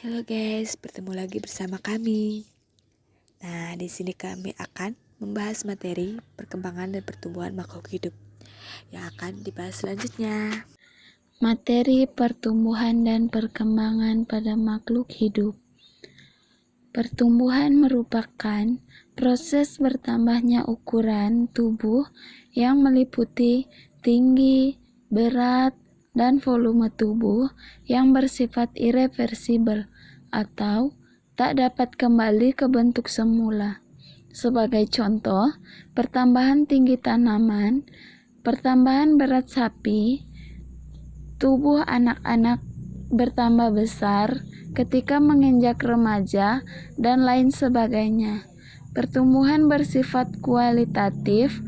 Halo guys, bertemu lagi bersama kami. Nah, di sini kami akan membahas materi perkembangan dan pertumbuhan makhluk hidup yang akan dibahas selanjutnya. Materi pertumbuhan dan perkembangan pada makhluk hidup. Pertumbuhan merupakan proses bertambahnya ukuran tubuh yang meliputi tinggi, berat, dan volume tubuh yang bersifat irreversibel atau tak dapat kembali ke bentuk semula. Sebagai contoh, pertambahan tinggi tanaman, pertambahan berat sapi, tubuh anak-anak bertambah besar ketika menginjak remaja, dan lain sebagainya. Pertumbuhan bersifat kualitatif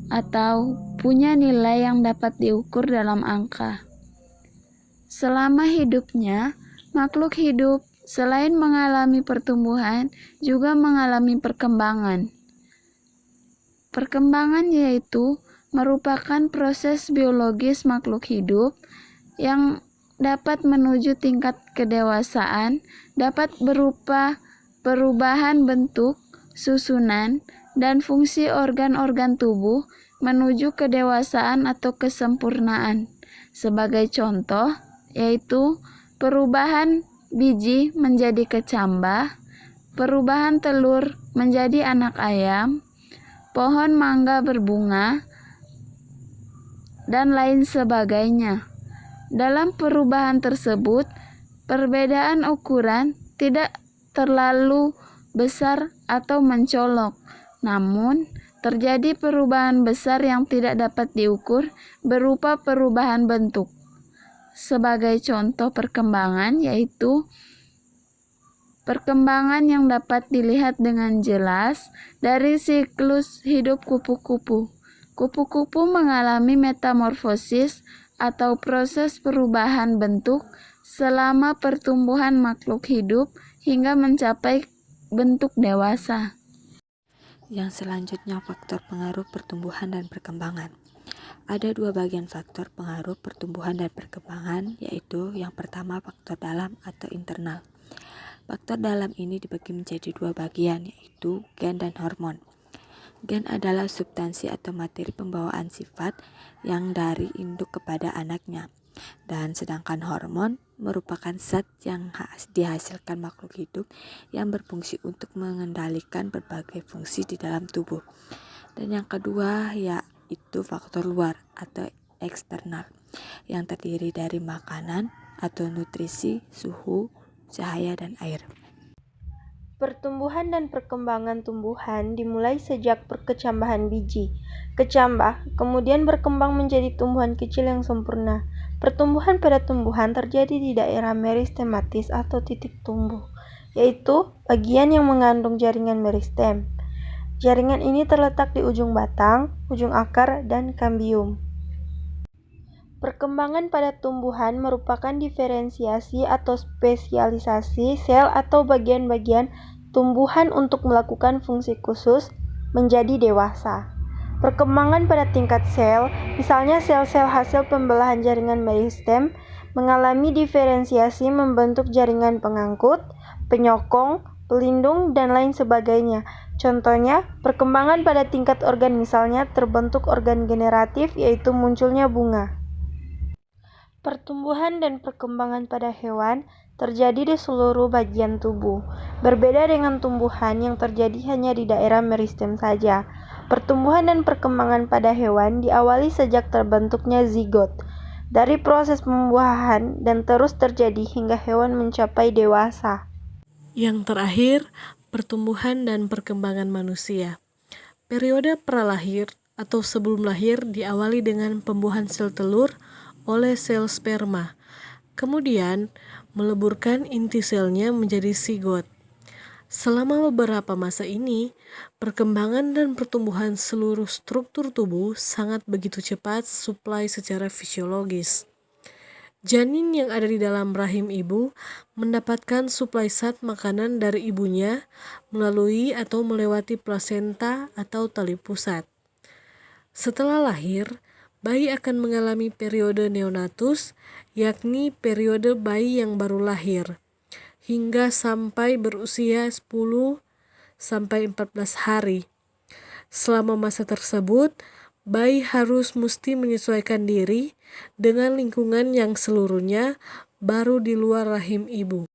atau punya nilai yang dapat diukur dalam angka. Selama hidupnya, makhluk hidup selain mengalami pertumbuhan juga mengalami perkembangan. Perkembangan yaitu merupakan proses biologis makhluk hidup yang dapat menuju tingkat kedewasaan, dapat berupa perubahan bentuk, susunan, dan fungsi organ-organ tubuh menuju kedewasaan atau kesempurnaan. Sebagai contoh, yaitu perubahan biji menjadi kecambah, perubahan telur menjadi anak ayam, pohon mangga berbunga, dan lain sebagainya. Dalam perubahan tersebut, perbedaan ukuran tidak terlalu besar atau mencolok, namun terjadi perubahan besar yang tidak dapat diukur berupa perubahan bentuk. Sebagai contoh perkembangan yaitu perkembangan yang dapat dilihat dengan jelas dari siklus hidup kupu-kupu. Kupu-kupu mengalami metamorfosis atau proses perubahan bentuk selama pertumbuhan makhluk hidup hingga mencapai bentuk dewasa. Yang selanjutnya faktor pengaruh pertumbuhan dan perkembangan. Ada dua bagian faktor pengaruh pertumbuhan dan perkembangan, yaitu yang pertama faktor dalam atau internal. Faktor dalam ini dibagi menjadi dua bagian, yaitu gen dan hormon. Gen adalah substansi atau materi pembawaan sifat yang dari induk kepada anaknya. Dan sedangkan hormon merupakan zat yang dihasilkan makhluk hidup yang berfungsi untuk mengendalikan berbagai fungsi di dalam tubuh. Dan yang kedua yaitu faktor luar atau eksternal yang terdiri dari makanan atau nutrisi, suhu, cahaya, dan air. Pertumbuhan dan perkembangan tumbuhan dimulai sejak perkecambahan biji. Kecambah, kemudian berkembang menjadi tumbuhan kecil yang sempurna. Pertumbuhan pada tumbuhan terjadi di daerah meristematis atau titik tumbuh, yaitu bagian yang mengandung jaringan meristem. Jaringan ini terletak di ujung batang, ujung akar, dan kambium. Perkembangan pada tumbuhan merupakan diferensiasi atau spesialisasi sel atau bagian-bagian tumbuhan untuk melakukan fungsi khusus menjadi dewasa. Perkembangan pada tingkat sel, misalnya sel-sel hasil pembelahan jaringan meristem, mengalami diferensiasi membentuk jaringan pengangkut, penyokong, pelindung, dan lain sebagainya. Contohnya, perkembangan pada tingkat organ misalnya terbentuk organ generatif yaitu munculnya bunga. Pertumbuhan dan perkembangan pada hewan terjadi di seluruh bagian tubuh. Berbeda dengan tumbuhan yang terjadi hanya di daerah meristem saja. Pertumbuhan dan perkembangan pada hewan diawali sejak terbentuknya zigot, dari proses pembuahan dan terus terjadi hingga hewan mencapai dewasa. Yang terakhir, pertumbuhan dan perkembangan manusia. Periode pralahir atau sebelum lahir diawali dengan pembuahan sel telur oleh sel sperma, kemudian meleburkan inti selnya menjadi zigot. Selama beberapa masa ini, perkembangan dan pertumbuhan seluruh struktur tubuh sangat begitu cepat suplai secara fisiologis. Janin yang ada di dalam rahim ibu mendapatkan suplai zat makanan dari ibunya melalui atau melewati plasenta atau tali pusat. Setelah lahir, bayi akan mengalami periode neonatus, yakni periode bayi yang baru lahir. hingga sampai berusia 10 sampai 14 hari. Selama masa tersebut, bayi harus mesti menyesuaikan diri dengan lingkungan yang seluruhnya baru di luar rahim ibu.